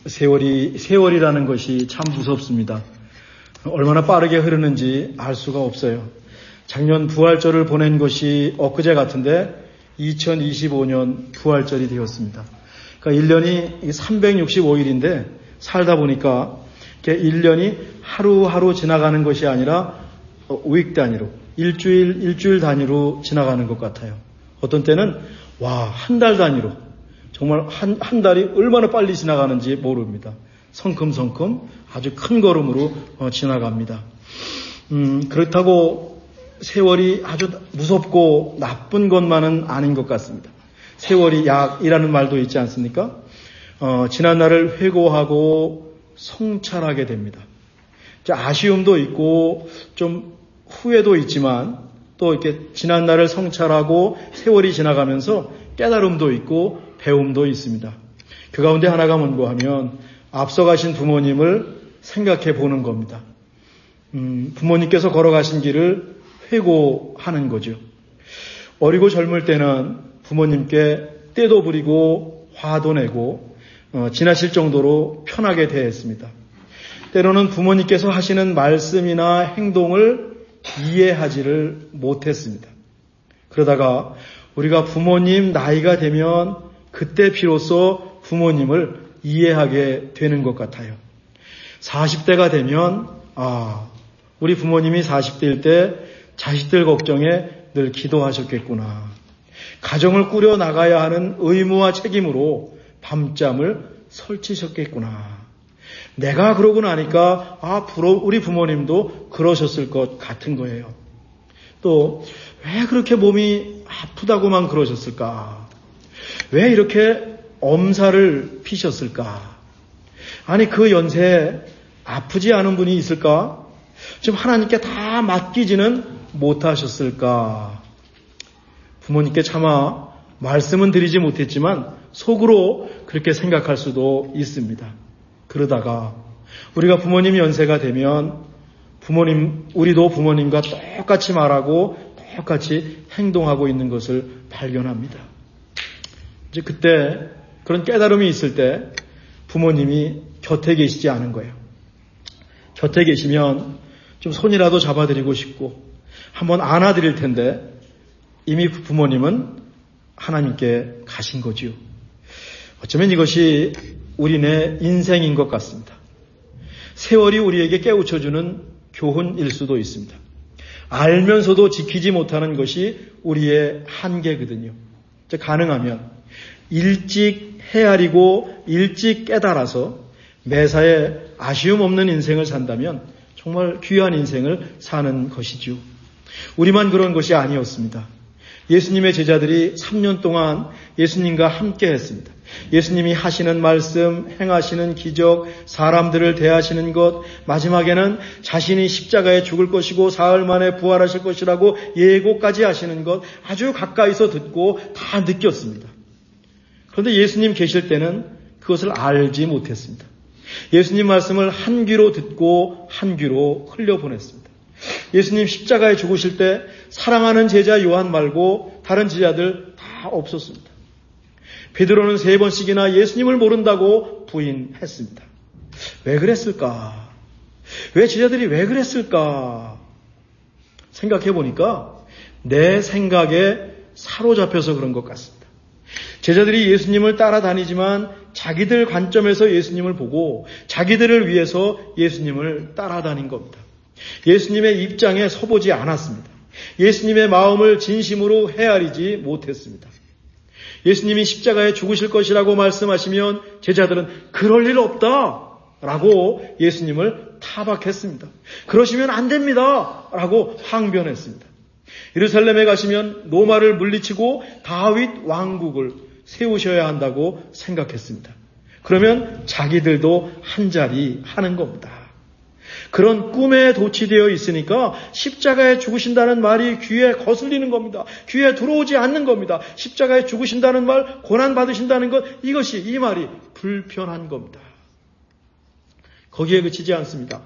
세월이라는 것이 참 무섭습니다. 얼마나 빠르게 흐르는지 알 수가 없어요. 작년 부활절을 보낸 것이 엊그제 같은데 2025년 부활절이 되었습니다. 그러니까 1년이 365일인데 살다 보니까 1년이 하루하루 지나가는 것이 아니라 위크 단위로, 일주일 단위로 지나가는 것 같아요. 어떤 때는 한 달 단위로, 정말 한 달이 얼마나 빨리 지나가는지 모릅니다. 성큼성큼 아주 큰 걸음으로 지나갑니다. 그렇다고 세월이 아주 무섭고 나쁜 것만은 아닌 것 같습니다. 세월이 약이라는 말도 있지 않습니까? 지난 날을 회고하고 성찰하게 됩니다. 아쉬움도 있고 좀 후회도 있지만 또 이렇게 지난 날을 성찰하고 세월이 지나가면서 깨달음도 있고 배움도 있습니다. 그 가운데 하나가 뭔가 하면 앞서가신 부모님을 생각해 보는 겁니다. 부모님께서 걸어가신 길을 회고하는 거죠. 어리고 젊을 때는 부모님께 때도 부리고 화도 내고 지나칠 정도로 편하게 대했습니다. 때로는 부모님께서 하시는 말씀이나 행동을 이해하지를 못했습니다. 그러다가 우리가 부모님 나이가 되면 그때 비로소 부모님을 이해하게 되는 것 같아요. 40대가 되면 우리 부모님이 40대일 때 자식들 걱정에 늘 기도하셨겠구나. 가정을 꾸려 나가야 하는 의무와 책임으로 밤잠을 설치셨겠구나. 내가 그러고 나니까 우리 부모님도 그러셨을 것 같은 거예요. 또 왜 그렇게 몸이 아프다고만 그러셨을까? 왜 이렇게 엄살을 피셨을까? 아니 그 연세에 아프지 않은 분이 있을까? 지금 하나님께 다 맡기지는 못하셨을까? 부모님께 차마 말씀은 드리지 못했지만 속으로 그렇게 생각할 수도 있습니다. 그러다가 우리가 부모님 연세가 되면 우리도 부모님과 똑같이 말하고 똑같이 행동하고 있는 것을 발견합니다. 이제 그때 그런 깨달음이 있을 때 부모님이 곁에 계시지 않은 거예요. 곁에 계시면 좀 손이라도 잡아드리고 싶고 한번 안아드릴 텐데 이미 부모님은 하나님께 가신 거지요. 어쩌면 이것이 우리네 인생인 것 같습니다. 세월이 우리에게 깨우쳐주는 교훈일 수도 있습니다. 알면서도 지키지 못하는 것이 우리의 한계거든요. 가능하면 일찍 헤아리고 일찍 깨달아서 매사에 아쉬움 없는 인생을 산다면 정말 귀한 인생을 사는 것이죠. 우리만 그런 것이 아니었습니다. 예수님의 제자들이 3년 동안 예수님과 함께 했습니다. 예수님이 하시는 말씀, 행하시는 기적, 사람들을 대하시는 것, 마지막에는 자신이 십자가에 죽을 것이고 사흘 만에 부활하실 것이라고 예고까지 하시는 것 아주 가까이서 듣고 다 느꼈습니다. 그런데 예수님 계실 때는 그것을 알지 못했습니다. 예수님 말씀을 한 귀로 듣고 한 귀로 흘려보냈습니다. 예수님 십자가에 죽으실 때 사랑하는 제자 요한 말고 다른 제자들 다 없었습니다. 베드로는 3번씩이나 예수님을 모른다고 부인했습니다. 왜 그랬을까? 왜 제자들이 왜 그랬을까? 생각해 보니까 내 생각에 사로잡혀서 그런 것 같습니다. 제자들이 예수님을 따라다니지만 자기들 관점에서 예수님을 보고 자기들을 위해서 예수님을 따라다닌 겁니다. 예수님의 입장에 서보지 않았습니다. 예수님의 마음을 진심으로 헤아리지 못했습니다. 예수님이 십자가에 죽으실 것이라고 말씀하시면 제자들은 그럴 일 없다라고 예수님을 타박했습니다. 그러시면 안 됩니다 라고 항변했습니다. 예루살렘에 가시면 로마를 물리치고 다윗 왕국을 세우셔야 한다고 생각했습니다. 그러면 자기들도 한자리 하는 겁니다. 그런 꿈에 도취되어 있으니까 십자가에 죽으신다는 말이 귀에 거슬리는 겁니다. 귀에 들어오지 않는 겁니다. 십자가에 죽으신다는 말, 고난받으신다는 것, 이 말이 불편한 겁니다. 거기에 그치지 않습니다.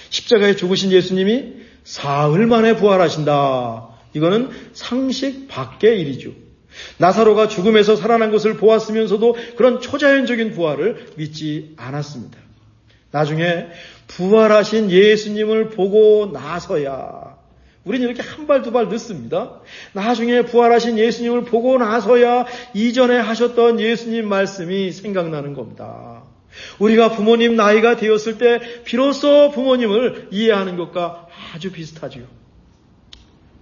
십자가에 죽으신 예수님이 사흘 만에 부활하신다. 이거는 상식 밖의 일이죠. 나사로가 죽음에서 살아난 것을 보았으면서도 그런 초자연적인 부활을 믿지 않았습니다. 나중에 부활하신 예수님을 보고 나서야, 우리는 이렇게 한 발 두 발 늦습니다. 나중에 부활하신 예수님을 보고 나서야 이전에 하셨던 예수님 말씀이 생각나는 겁니다. 우리가 부모님 나이가 되었을 때 비로소 부모님을 이해하는 것과 아주 비슷하지요.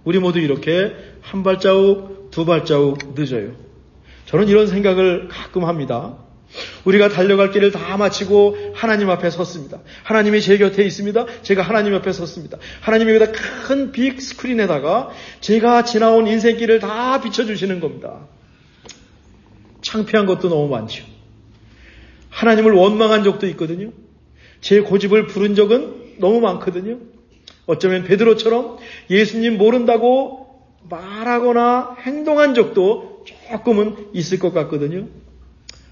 우리 모두 이렇게 한 발자국, 두 발자국 늦어요. 저는 이런 생각을 가끔 합니다. 우리가 달려갈 길을 다 마치고 하나님 앞에 섰습니다. 하나님이 제 곁에 있습니다. 제가 하나님 앞에 섰습니다. 하나님이 여기다 큰 빅 스크린에다가 제가 지나온 인생길을 다 비춰주시는 겁니다. 창피한 것도 너무 많죠. 하나님을 원망한 적도 있거든요. 제 고집을 부른 적은 너무 많거든요. 어쩌면 베드로처럼 예수님 모른다고 말하거나 행동한 적도 조금은 있을 것 같거든요.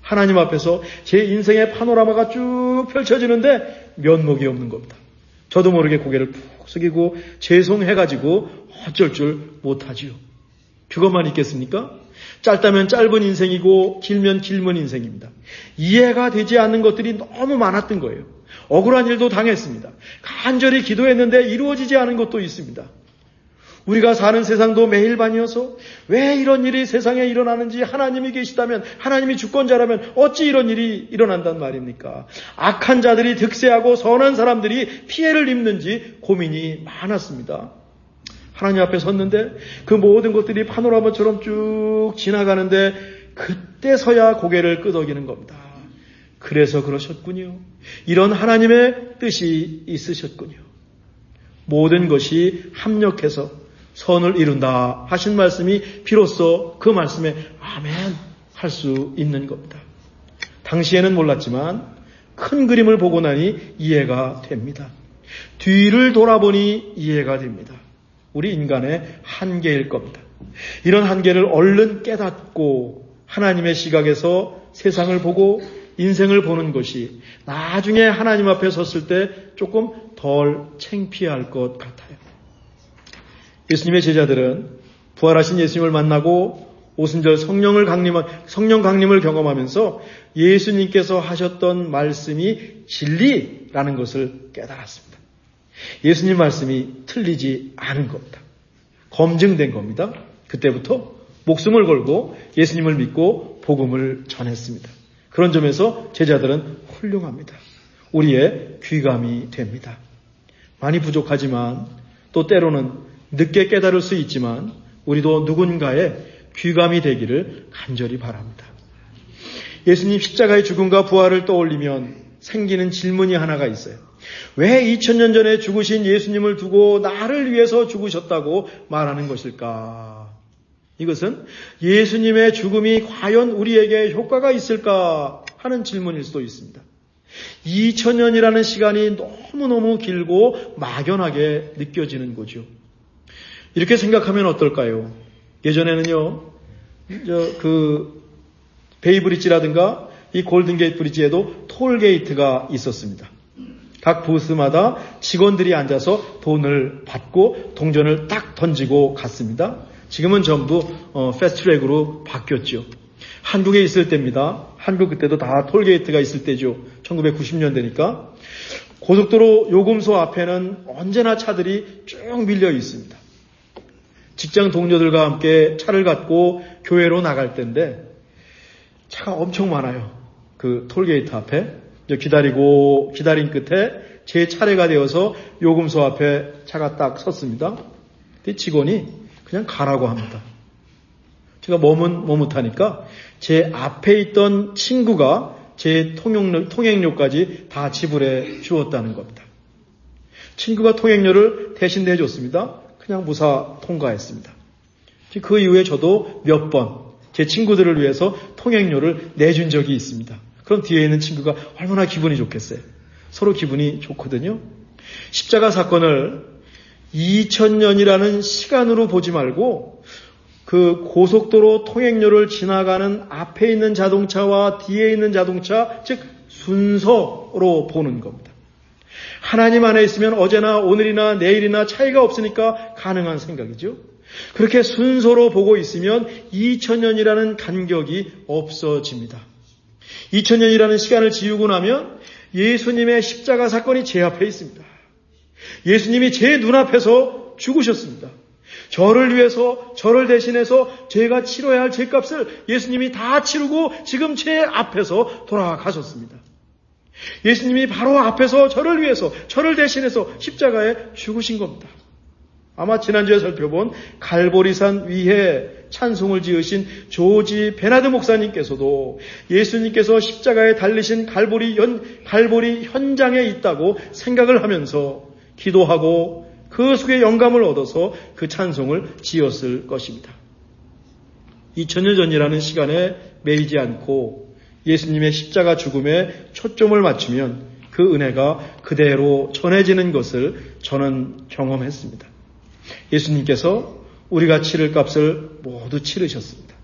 하나님 앞에서 제 인생의 파노라마가 쭉 펼쳐지는데 면목이 없는 겁니다. 저도 모르게 고개를 푹 숙이고 죄송해가지고 어쩔 줄 못하지요. 그것만 있겠습니까? 짧다면 짧은 인생이고 길면 길면 인생입니다. 이해가 되지 않는 것들이 너무 많았던 거예요. 억울한 일도 당했습니다. 간절히 기도했는데 이루어지지 않은 것도 있습니다. 우리가 사는 세상도 매일반이어서 왜 이런 일이 세상에 일어나는지, 하나님이 계시다면, 하나님이 주권자라면 어찌 이런 일이 일어난단 말입니까? 악한 자들이 득세하고 선한 사람들이 피해를 입는지 고민이 많았습니다. 하나님 앞에 섰는데 그 모든 것들이 파노라마처럼 쭉 지나가는데 그때서야 고개를 끄덕이는 겁니다. 그래서 그러셨군요. 이런 하나님의 뜻이 있으셨군요. 모든 것이 합력해서 선을 이룬다 하신 말씀이 비로소 그 말씀에 아멘 할 수 있는 겁니다. 당시에는 몰랐지만 큰 그림을 보고 나니 이해가 됩니다. 뒤를 돌아보니 이해가 됩니다. 우리 인간의 한계일 겁니다. 이런 한계를 얼른 깨닫고 하나님의 시각에서 세상을 보고 인생을 보는 것이 나중에 하나님 앞에 섰을 때 조금 덜 창피할 것 같아요. 예수님의 제자들은 부활하신 예수님을 만나고 오순절 성령 강림을 경험하면서 예수님께서 하셨던 말씀이 진리라는 것을 깨달았습니다. 예수님 말씀이 틀리지 않은 겁니다. 검증된 겁니다. 그때부터 목숨을 걸고 예수님을 믿고 복음을 전했습니다. 그런 점에서 제자들은 훌륭합니다. 우리의 귀감이 됩니다. 많이 부족하지만 또 때로는 늦게 깨달을 수 있지만 우리도 누군가의 귀감이 되기를 간절히 바랍니다. 예수님 십자가의 죽음과 부활을 떠올리면 생기는 질문이 하나가 있어요. 왜 2000년 전에 죽으신 예수님을 두고 나를 위해서 죽으셨다고 말하는 것일까? 이것은 예수님의 죽음이 과연 우리에게 효과가 있을까 하는 질문일 수도 있습니다. 2000년이라는 시간이 너무너무 길고 막연하게 느껴지는 거죠. 이렇게 생각하면 어떨까요? 예전에는요, 베이브리지라든가 이 골든게이트 브리지에도 톨게이트가 있었습니다. 각 부스마다 직원들이 앉아서 돈을 받고 동전을 딱 던지고 갔습니다. 지금은 전부 패스트트랙으로 바뀌었죠. 한국에 있을 때입니다. 한국 그때도 다 톨게이트가 있을 때죠. 1990년대니까. 고속도로 요금소 앞에는 언제나 차들이 쭉 밀려 있습니다. 직장 동료들과 함께 차를 갖고 교회로 나갈 때인데 차가 엄청 많아요. 그 톨게이트 앞에. 기다린 끝에 제 차례가 되어서 요금소 앞에 차가 딱 섰습니다. 근데 직원이 그냥 가라고 합니다. 제가 머뭇하니까 제 앞에 있던 친구가 제 통행료까지 다 지불해 주었다는 겁니다. 친구가 통행료를 대신 내줬습니다. 그냥 무사 통과했습니다. 그 이후에 저도 몇 번 제 친구들을 위해서 통행료를 내준 적이 있습니다. 그럼 뒤에 있는 친구가 얼마나 기분이 좋겠어요. 서로 기분이 좋거든요. 십자가 사건을 2000년이라는 시간으로 보지 말고 그 고속도로 통행료를 지나가는 앞에 있는 자동차와 뒤에 있는 자동차, 즉 순서로 보는 겁니다. 하나님 안에 있으면 어제나 오늘이나 내일이나 차이가 없으니까 가능한 생각이죠. 그렇게 순서로 보고 있으면 2000년이라는 간격이 없어집니다. 2000년이라는 시간을 지우고 나면 예수님의 십자가 사건이 제 앞에 있습니다. 예수님이 제 눈앞에서 죽으셨습니다. 저를 위해서, 저를 대신해서 제가 치러야 할 죄값을 예수님이 다 치르고 지금 제 앞에서 돌아가셨습니다. 예수님이 바로 앞에서 저를 위해서, 저를 대신해서 십자가에 죽으신 겁니다. 아마 지난주에 살펴본 갈보리산 위에 찬송을 지으신 조지 베나드 목사님께서도 예수님께서 십자가에 달리신 갈보리 현장에 있다고 생각을 하면서 기도하고 그 속에 영감을 얻어서 그 찬송을 지었을 것입니다. 2000년 전이라는 시간에 매이지 않고 예수님의 십자가 죽음에 초점을 맞추면 그 은혜가 그대로 전해지는 것을 저는 경험했습니다. 예수님께서 우리가 치를 값을 모두 치르셨습니다.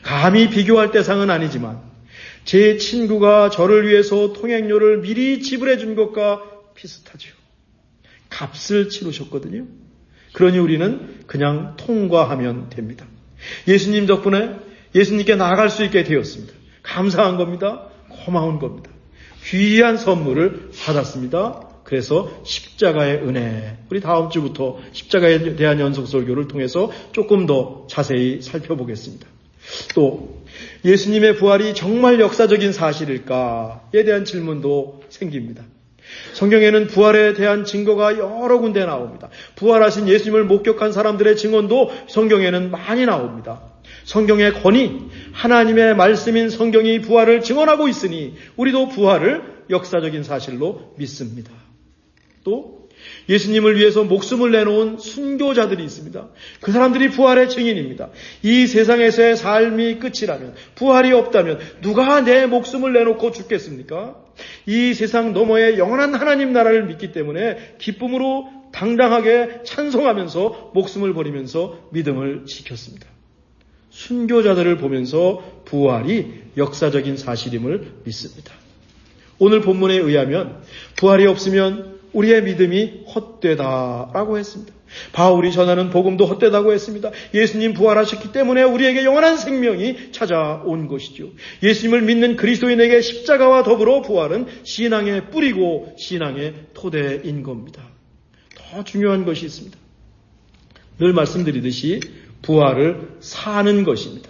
감히 비교할 대상은 아니지만 제 친구가 저를 위해서 통행료를 미리 지불해 준 것과 비슷하죠. 값을 치르셨거든요. 그러니 우리는 그냥 통과하면 됩니다. 예수님 덕분에 예수님께 나아갈 수 있게 되었습니다. 감사한 겁니다. 고마운 겁니다. 귀한 선물을 받았습니다. 그래서 십자가의 은혜, 우리 다음 주부터 십자가에 대한 연속 설교를 통해서 조금 더 자세히 살펴보겠습니다. 또 예수님의 부활이 정말 역사적인 사실일까에 대한 질문도 생깁니다. 성경에는 부활에 대한 증거가 여러 군데 나옵니다. 부활하신 예수님을 목격한 사람들의 증언도 성경에는 많이 나옵니다. 성경의 권위, 하나님의 말씀인 성경이 부활을 증언하고 있으니 우리도 부활을 역사적인 사실로 믿습니다. 또 예수님을 위해서 목숨을 내놓은 순교자들이 있습니다. 그 사람들이 부활의 증인입니다. 이 세상에서의 삶이 끝이라면, 부활이 없다면 누가 내 목숨을 내놓고 죽겠습니까? 이 세상 너머의 영원한 하나님 나라를 믿기 때문에 기쁨으로 당당하게 찬송하면서 목숨을 버리면서 믿음을 지켰습니다. 순교자들을 보면서 부활이 역사적인 사실임을 믿습니다. 오늘 본문에 의하면 부활이 없으면 우리의 믿음이 헛되다라고 했습니다. 바울이 전하는 복음도 헛되다고 했습니다. 예수님 부활하셨기 때문에 우리에게 영원한 생명이 찾아온 것이죠. 예수님을 믿는 그리스도인에게 십자가와 더불어 부활은 신앙의 뿌리고 신앙의 토대인 겁니다. 더 중요한 것이 있습니다. 늘 말씀드리듯이 부활을 사는 것입니다.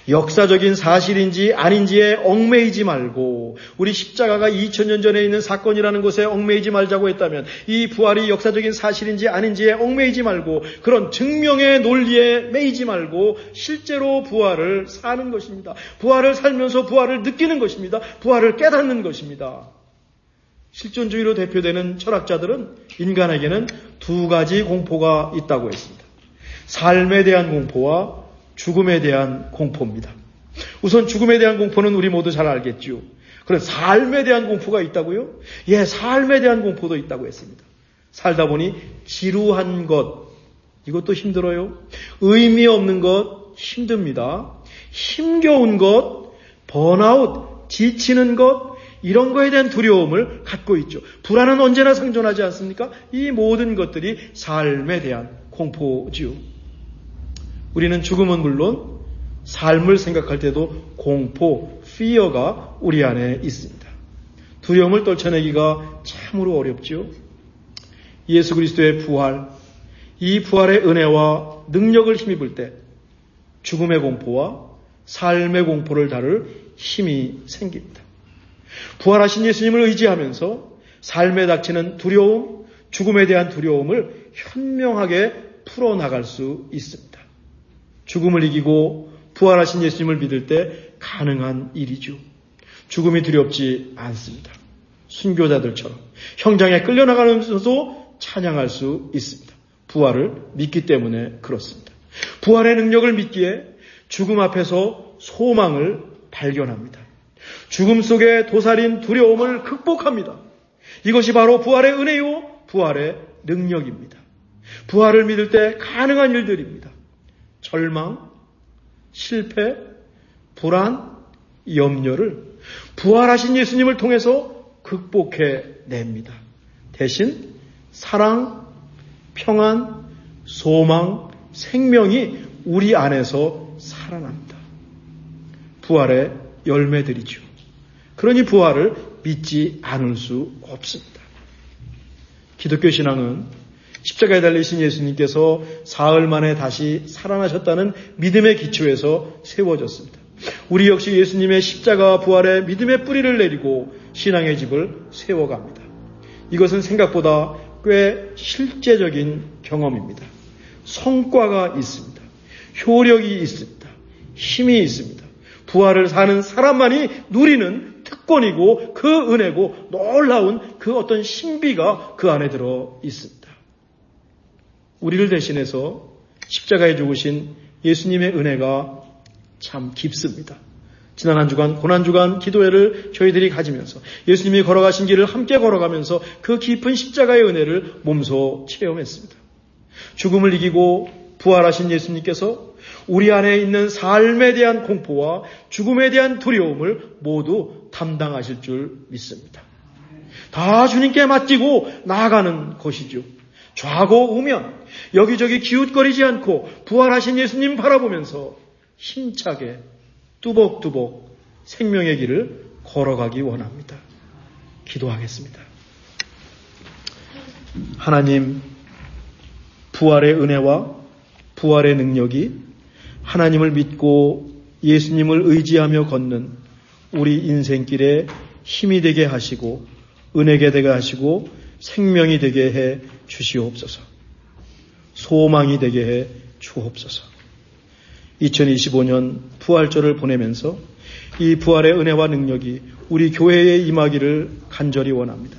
역사적인 사실인지 아닌지에 얽매이지 말고 우리 십자가가 2000년 전에 있는 사건이라는 것에 얽매이지 말자고 했다면 이 부활이 역사적인 사실인지 아닌지에 얽매이지 말고 그런 증명의 논리에 매이지 말고 실제로 부활을 사는 것입니다. 부활을 살면서 부활을 느끼는 것입니다. 부활을 깨닫는 것입니다. 실존주의로 대표되는 철학자들은 인간에게는 두 가지 공포가 있다고 했습니다. 삶에 대한 공포와 죽음에 대한 공포입니다. 우선 죽음에 대한 공포는 우리 모두 잘 알겠죠. 그런 삶에 대한 공포가 있다고요? 예, 삶에 대한 공포도 있다고 했습니다. 살다 보니 지루한 것, 이것도 힘들어요. 의미 없는 것, 힘듭니다. 힘겨운 것, 번아웃, 지치는 것, 이런 거에 대한 두려움을 갖고 있죠. 불안은 언제나 생존하지 않습니까? 이 모든 것들이 삶에 대한 공포지요. 우리는 죽음은 물론 삶을 생각할 때도 공포, fear가 우리 안에 있습니다. 두려움을 떨쳐내기가 참으로 어렵죠. 예수 그리스도의 부활, 이 부활의 은혜와 능력을 힘입을 때 죽음의 공포와 삶의 공포를 다룰 힘이 생깁니다. 부활하신 예수님을 의지하면서 삶에 닥치는 두려움, 죽음에 대한 두려움을 현명하게 풀어나갈 수 있습니다. 죽음을 이기고 부활하신 예수님을 믿을 때 가능한 일이죠. 죽음이 두렵지 않습니다. 순교자들처럼 형장에 끌려나가면서도 찬양할 수 있습니다. 부활을 믿기 때문에 그렇습니다. 부활의 능력을 믿기에 죽음 앞에서 소망을 발견합니다. 죽음 속에 도사린 두려움을 극복합니다. 이것이 바로 부활의 은혜요, 부활의 능력입니다. 부활을 믿을 때 가능한 일들입니다. 절망, 실패, 불안, 염려를 부활하신 예수님을 통해서 극복해냅니다. 대신 사랑, 평안, 소망, 생명이 우리 안에서 살아납니다. 부활의 열매들이죠. 그러니 부활을 믿지 않을 수 없습니다. 기독교 신앙은 십자가에 달리신 예수님께서 사흘 만에 다시 살아나셨다는 믿음의 기초에서 세워졌습니다. 우리 역시 예수님의 십자가와 부활의 믿음의 뿌리를 내리고 신앙의 집을 세워갑니다. 이것은 생각보다 꽤 실제적인 경험입니다. 성과가 있습니다. 효력이 있습니다. 힘이 있습니다. 부활을 사는 사람만이 누리는 특권이고 그 은혜고 놀라운 그 어떤 신비가 그 안에 들어 있습니다. 우리를 대신해서 십자가에 죽으신 예수님의 은혜가 참 깊습니다. 지난 한 주간 고난주간 기도회를 저희들이 가지면서 예수님이 걸어가신 길을 함께 걸어가면서 그 깊은 십자가의 은혜를 몸소 체험했습니다. 죽음을 이기고 부활하신 예수님께서 우리 안에 있는 삶에 대한 공포와 죽음에 대한 두려움을 모두 담당하실 줄 믿습니다. 다 주님께 맡기고 나아가는 것이죠. 좌고 우면 여기저기 기웃거리지 않고 부활하신 예수님 바라보면서 힘차게 뚜벅뚜벅 생명의 길을 걸어가기 원합니다. 기도하겠습니다. 하나님, 부활의 은혜와 부활의 능력이 하나님을 믿고 예수님을 의지하며 걷는 우리 인생길에 힘이 되게 하시고 은혜가 되게 하시고 생명이 되게 해 주시옵소서. 소망이 되게 해 주옵소서. 2025년 부활절을 보내면서 이 부활의 은혜와 능력이 우리 교회에 임하기를 간절히 원합니다.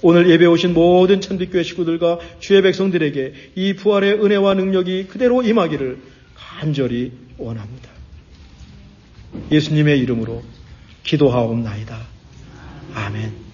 오늘 예배 오신 모든 천빛교회 식구들과 주의 백성들에게 이 부활의 은혜와 능력이 그대로 임하기를 간절히 원합니다. 예수님의 이름으로 기도하옵나이다. 아멘.